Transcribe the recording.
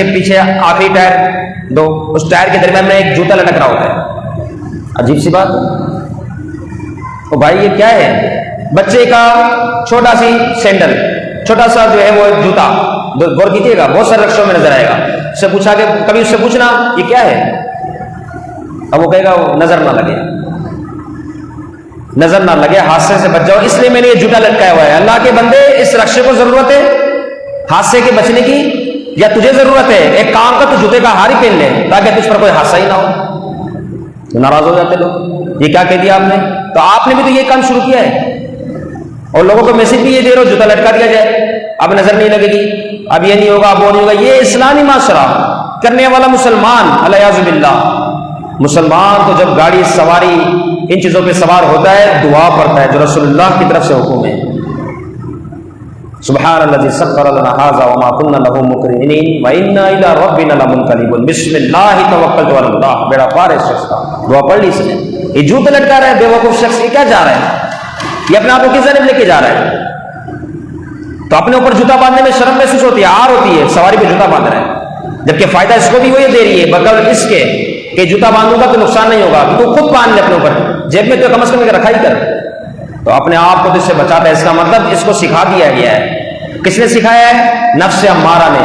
पीछे आखिरी टायर दो, उस टायर के दरमियान में एक जूता लटक रहा होता है। अजीब सी बात। तो भाई ये क्या है? बच्चे का छोटा सी सैंडल, छोटा सा जो है वो जूता, गौर कीजिएगा, बहुत सारे रक्षों में नजर आएगा। उससे पूछा कि कभी उससे पूछना ये क्या है, अब वो कहेगा वो नजर ना लगे, नजर ना लगे, हादसे से बच जाओ, इसलिए मैंने ये जूता लटकाया हुआ है। अल्लाह के बंदे, इस रक्षे को जरूरत है हादसे के बचने की, या तुझे जरूरत है एक काम का, तू जूते का हार ही पहन ले ताकि तुझ पर कोई हादसा ही ना हो। तो नाराज हो जाते लोग, ये क्या कह दिया आपने? तो आपने भी तो ये काम शुरू किया है और लोगों को मैसेज भी ये दे रहे हो जूता लटका दिया जाए, अब नजर नहीं लगेगी, अब ये नहीं होगा, अब वो नहीं होगा। ये इस्लामी माशरा करने वाला मुसलमान, अल्लाह, मुसलमान तो जब गाड़ी सवारी इन चीजों पे सवार होता है दुआ पड़ता है जो रसूलुल्लाह की तरफ से हुक्म है। सुब्हानल्लाज़ी सख्खर लना हाज़ा व मा कुन्ना लहू मुक़रिनीन व इन्ना इला रब्बिना लमुनक़लिबून बिस्मिल्लाहि तवक्कलतु अलल्लाह। बेड़ा पार है शख्स का, दुआ पढ़ ली इसने। ये जूते लटका रहा है बेवकूफ शख्स, ये क्या जा रहा है? ये अपने आप को किस जानब लेके जा रहा है? तो अपने ऊपर जूता बांधने में शर्म महसूस होती है, आर होती है, सवारी पे जूता बांध रहा है, जबकि फायदा इसको भी वही दे रही है बगैर इसके कि जूता बांधूंगा तो नुकसान नहीं होगा, तो खुद बांध ले अपने ऊपर, जेब में तो कम से कम रखा ही कर। तो अपने आप को तो इससे बचाता है। इसका मतलब इसको सिखा दिया गया है। किसने सिखाया है? नफ्स अम्मारा ने।